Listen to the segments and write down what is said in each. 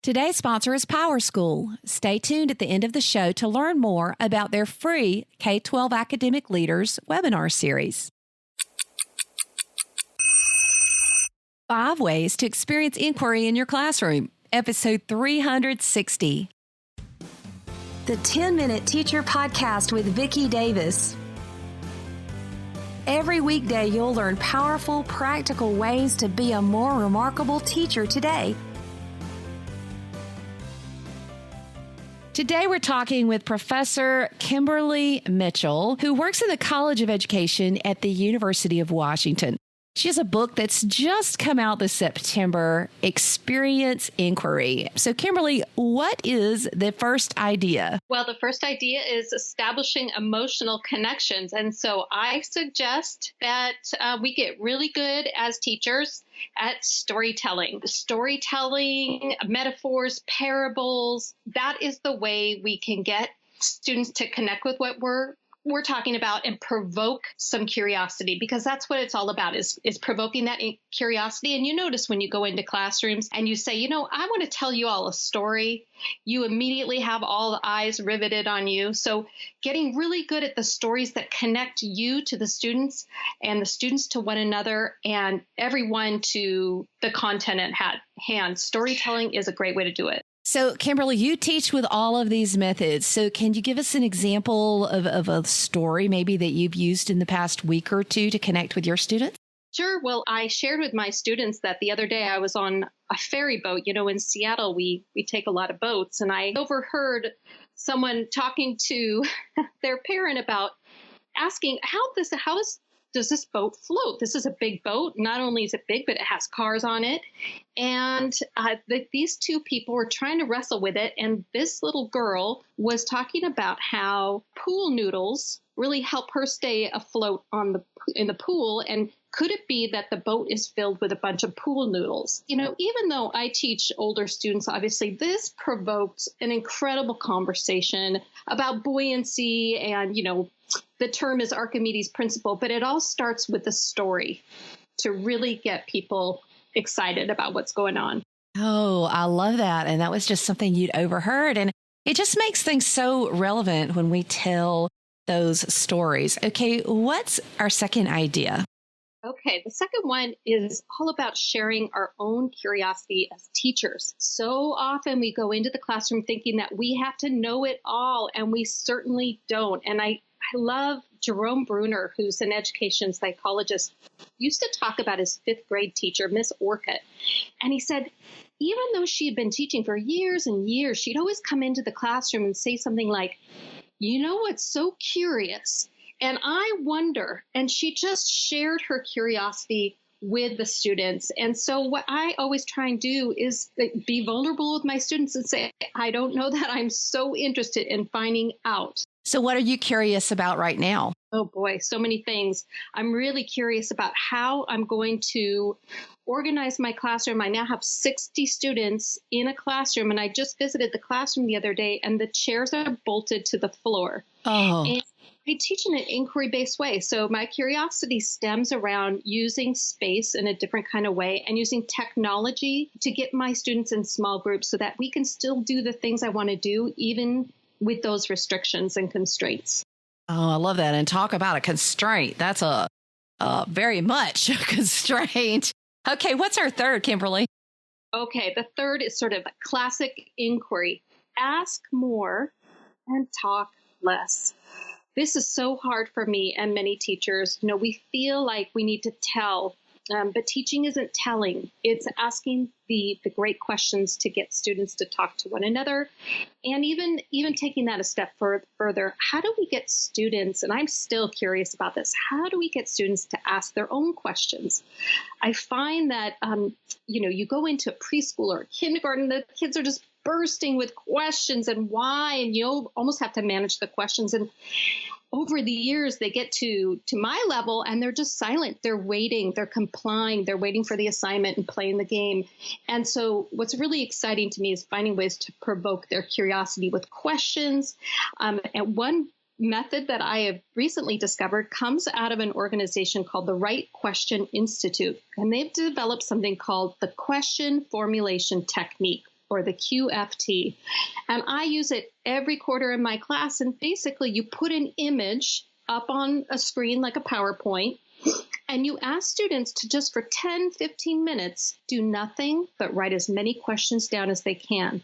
Today's sponsor is Powerschool. Stay tuned at the end of the show to learn more about their free K-12 Academic Leaders webinar series. 5 ways to experience inquiry in your classroom, episode 360. The 10-Minute Teacher Podcast with Vicki Davis. Every weekday, you'll learn powerful, practical ways to be a more remarkable teacher today. Today, we're talking with Professor Kimberly Mitchell, who works in the College of Education at the University of Washington. She has a book that's just come out this September, Experience Inquiry. So, Kimberly, what is the first idea? Well, the first idea is establishing emotional connections. And so I suggest that we get really good as teachers at storytelling. Storytelling, metaphors, parables, that is the way we can get students to connect with what we're talking about and provoke some curiosity, because that's what it's all about, is provoking that curiosity. And you notice when you go into classrooms and you say, I want to tell you all a story, you immediately have all the eyes riveted on you. So getting really good at the stories that connect you to the students and the students to one another and everyone to the content at hand. Storytelling is a great way to do it. So, Kimberly, you teach with all of these methods. So can you give us an example of a story maybe that you've used in the past week or two to connect with your students? Sure. Well, I shared with my students that the other day I was on a ferry boat. In Seattle, we take a lot of boats, and I overheard someone talking to their parent about asking, does this boat float? This is a big boat. Not only is it big, but it has cars on it. And these two people were trying to wrestle with it. And this little girl was talking about how pool noodles really help her stay afloat in the pool. And could it be that the boat is filled with a bunch of pool noodles? Even though I teach older students, obviously, this provoked an incredible conversation about buoyancy and, the term is Archimedes' principle, but it all starts with the story to really get people excited about what's going on. Oh, I love that. And that was just something you'd overheard. And it just makes things so relevant when we tell those stories. Okay, what's our second idea? Okay, the second one is all about sharing our own curiosity as teachers. So often we go into the classroom thinking that we have to know it all, and we certainly don't. And I love Jerome Bruner, who's an education psychologist, used to talk about his 5th grade teacher, Miss Orcutt. And he said, even though she had been teaching for years and years, she'd always come into the classroom and say something like, what's so curious? And I wonder, and she just shared her curiosity with the students. And so what I always try and do is be vulnerable with my students and say, I don't know that. I'm so interested in finding out. So what are you curious about right now? Oh boy, so many things. I'm really curious about how I'm going to organize my classroom. I now have 60 students in a classroom, and I just visited the classroom the other day, and the chairs are bolted to the floor. Oh. And I teach in an inquiry-based way. So my curiosity stems around using space in a different kind of way and using technology to get my students in small groups so that we can still do the things I want to do, even with those restrictions and constraints. Oh, I love that. And talk about a constraint. That's a very much a constraint. Okay, what's our third, Kimberly? Okay, the third is sort of a classic inquiry. Ask more and talk less. This is so hard for me and many teachers. We feel like we need to tell, but teaching isn't telling. It's asking the great questions to get students to talk to one another. And even taking that a step further, how do we get students, and I'm still curious about this, how do we get students to ask their own questions? I find that, you go into preschool or kindergarten, the kids are just bursting with questions and why, and you'll almost have to manage the questions. And over the years, they get to my level and they're just silent. They're waiting, they're complying, they're waiting for the assignment and playing the game. And so what's really exciting to me is finding ways to provoke their curiosity with questions. And one method that I have recently discovered comes out of an organization called the Right Question Institute. And they've developed something called the question formulation technique, or the QFT. And I use it every quarter in my class. And basically, you put an image up on a screen like a PowerPoint, and you ask students to just for 10, 15 minutes, do nothing but write as many questions down as they can.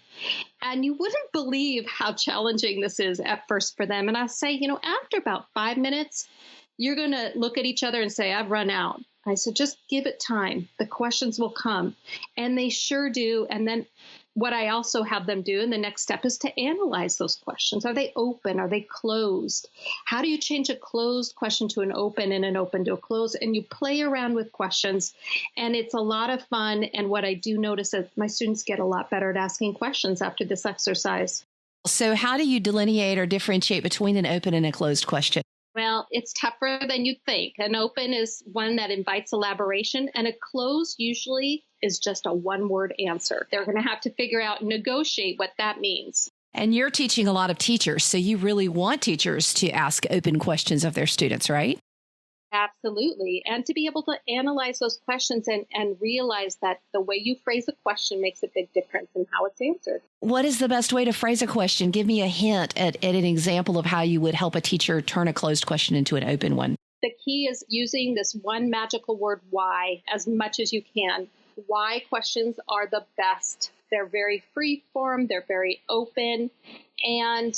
And you wouldn't believe how challenging this is at first for them. And I say, after about 5 minutes, you're going to look at each other and say, I've run out. I said, just give it time. The questions will come. And they sure do. And then what I also have them do in the next step is to analyze those questions. Are they open? Are they closed? How do you change a closed question to an open and an open to a closed? And you play around with questions, and it's a lot of fun. And what I do notice is my students get a lot better at asking questions after this exercise. So how do you delineate or differentiate between an open and a closed question? Well, it's tougher than you'd think. An open is one that invites elaboration, and a closed usually is just a one-word answer. They're going to have to figure out and negotiate what that means. And you're teaching a lot of teachers, so you really want teachers to ask open questions of their students, right? Absolutely. And to be able to analyze those questions and realize that the way you phrase a question makes a big difference in how it's answered. What is the best way to phrase a question? Give me a hint at an example of how you would help a teacher turn a closed question into an open one. The key is using this one magical word, why, as much as you can. Why questions are the best. They're very free form. They're very open. And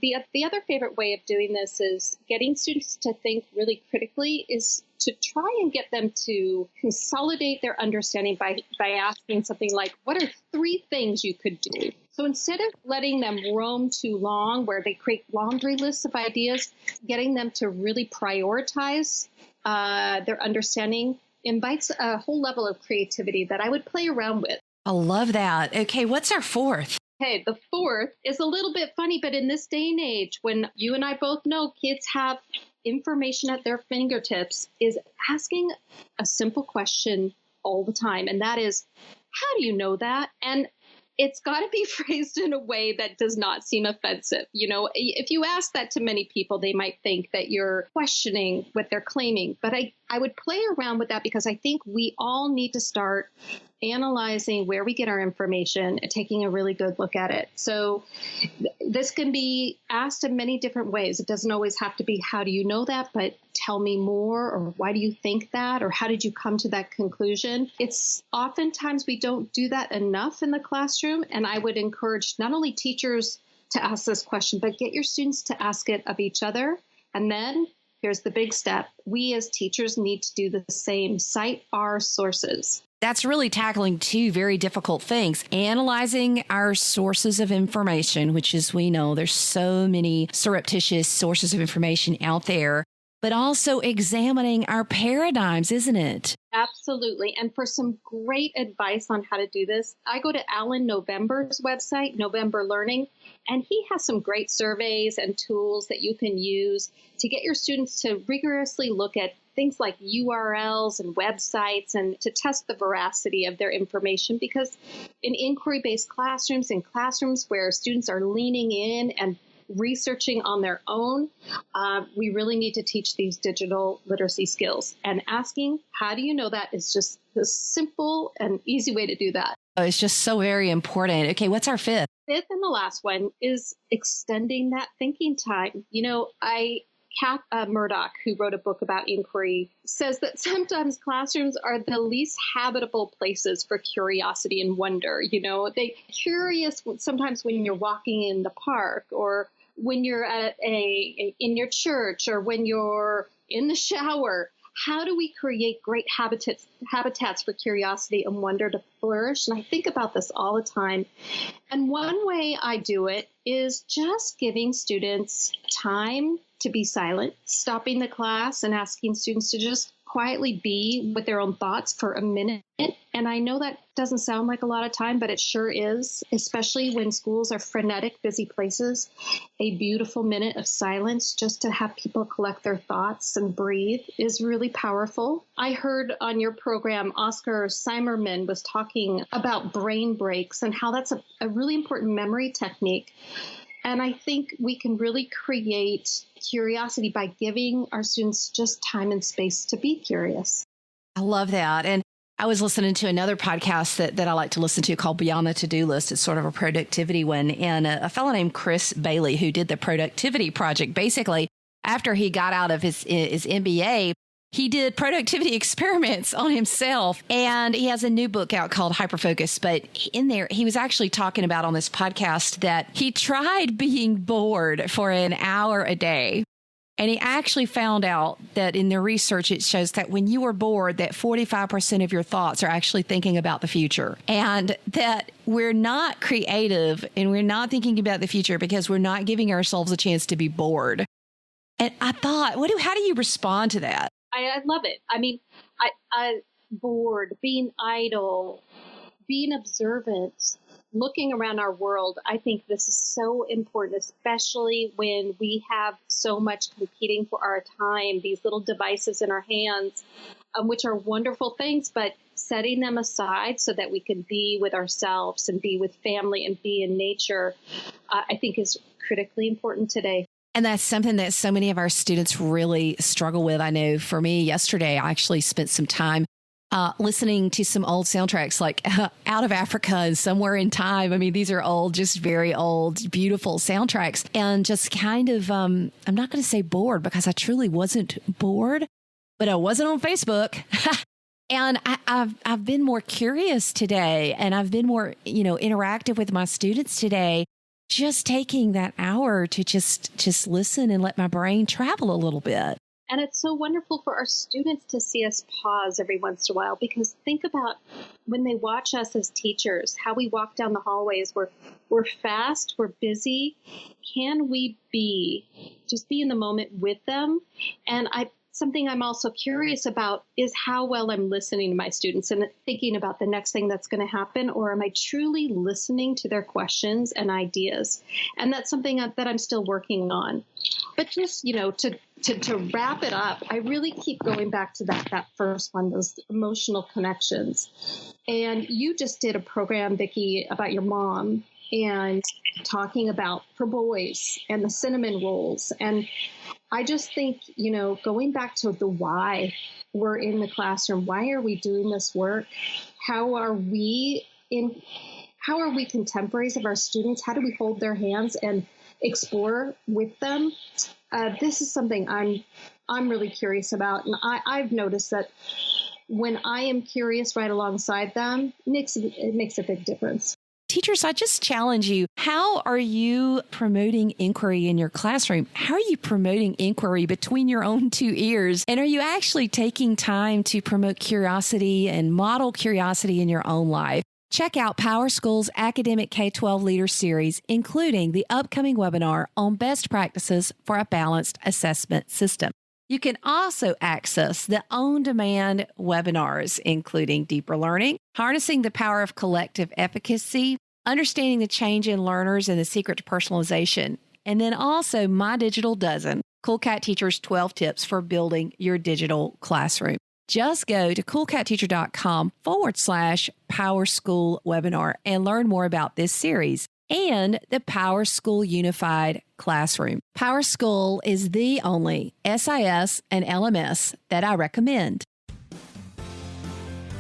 the other favorite way of doing this is getting students to think really critically is to try and get them to consolidate their understanding by asking something like, what are 3 things you could do? So instead of letting them roam too long where they create laundry lists of ideas, getting them to really prioritize their understanding invites a whole level of creativity that I would play around with. I love that. Okay, what's our fourth? Okay, the fourth is a little bit funny, but in this day and age, when you and I both know kids have information at their fingertips, is asking a simple question all the time. And that is, how do you know that? And it's got to be phrased in a way that does not seem offensive. If you ask that to many people, they might think that you're questioning what they're claiming. But I would play around with that because I think we all need to start analyzing where we get our information and taking a really good look at it. So this can be asked in many different ways. It doesn't always have to be, how do you know that? But tell me more, or why do you think that? Or how did you come to that conclusion? It's oftentimes we don't do that enough in the classroom. And I would encourage not only teachers to ask this question, but get your students to ask it of each other. And then here's the big step. We as teachers need to do the same. Cite our sources. That's really tackling 2 very difficult things. Analyzing our sources of information, which is, we know there's so many surreptitious sources of information out there, but also examining our paradigms, isn't it? Absolutely. And for some great advice on how to do this, I go to Alan November's website, November Learning, and he has some great surveys and tools that you can use to get your students to rigorously look at things like URLs and websites and to test the veracity of their information. Because in inquiry-based classrooms, in classrooms where students are leaning in and researching on their own, we really need to teach these digital literacy skills. And asking, how do you know that, is just the simple and easy way to do that. Oh, it's just so very important. Okay, what's our fifth? Fifth and the last one is extending that thinking time. Kat Murdoch, who wrote a book about inquiry, says that sometimes classrooms are the least habitable places for curiosity and wonder. They're curious sometimes when you're walking in the park, or when you're in your church, or when you're in the shower. How do we create great habitats for curiosity and wonder to flourish? And I think about this all the time. And one way I do it is just giving students time to be silent, stopping the class and asking students to just quietly be with their own thoughts for a minute. And I know that doesn't sound like a lot of time, but it sure is, especially when schools are frenetic, busy places. A beautiful minute of silence just to have people collect their thoughts and breathe is really powerful. I heard on your program, Oscar Simmerman was talking about brain breaks and how that's a really important memory technique. And I think we can really create curiosity by giving our students just time and space to be curious. I love that. And I was listening to another podcast that I like to listen to called Beyond the To-Do List. It's sort of a productivity one. And a fellow named Chris Bailey, who did the Productivity Project, basically, after he got out of his MBA, he did productivity experiments on himself. And he has a new book out called Hyperfocus. But in there, he was actually talking about on this podcast that he tried being bored for an hour a day. And he actually found out that in the research, it shows that when you are bored, that 45% of your thoughts are actually thinking about the future, and that we're not creative and we're not thinking about the future because we're not giving ourselves a chance to be bored. And I thought, how do you respond to that? I love it. I mean, I bored, being idle, being observant, looking around our world. I think this is so important, especially when we have so much competing for our time, these little devices in our hands, which are wonderful things, but setting them aside so that we can be with ourselves and be with family and be in nature, I think is critically important today. And that's something that so many of our students really struggle with. I know for me, yesterday, I actually spent some time listening to some old soundtracks like Out of Africa and Somewhere in Time. I mean, these are old, just very old, beautiful soundtracks. And just kind of, I'm not going to say bored because I truly wasn't bored, but I wasn't on Facebook. And I've been more curious today, and I've been more, interactive with my students today, just taking that hour to just listen and let my brain travel a little bit. And it's so wonderful for our students to see us pause every once in a while, because think about when they watch us as teachers, how we walk down the hallways. We're fast, we're busy. Can we just be in the moment with them? And something I'm also curious about is how well I'm listening to my students and thinking about the next thing that's going to happen, or am I truly listening to their questions and ideas? And that's something that I'm still working on. But just, to wrap it up, I really keep going back to that first one, those emotional connections. And you just did a program, Vicki, about your mom and talking about her boys and the cinnamon rolls. And I just think, going back to the why we're in the classroom, why are we doing this work? How are we contemporaries of our students? How do we hold their hands and explore with them? This is something I'm really curious about. And I've noticed that when I am curious right alongside them, it makes a big difference. Teachers, I just challenge you. How are you promoting inquiry in your classroom? How are you promoting inquiry between your own two ears? And are you actually taking time to promote curiosity and model curiosity in your own life? Check out Powerschool's Academic K-12 Leader Series, including the upcoming webinar on best practices for a balanced assessment system. You can also access the on-demand webinars, including Deeper Learning, Harnessing the Power of Collective Efficacy, Understanding the Change in Learners and the Secret to Personalization, and then also My Digital Dozen, Cool Cat Teacher's 12 Tips for Building Your Digital Classroom. Just go to coolcatteacher.com/Powerschool webinar and learn more about this series and the Powerschool Unified Classroom. Powerschool is the only SIS and LMS that I recommend.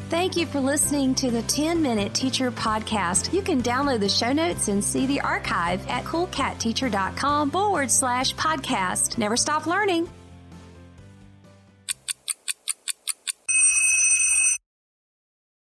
Thank you for listening to the 10-Minute Teacher Podcast. You can download the show notes and see the archive at coolcatteacher.com/podcast. Never stop learning.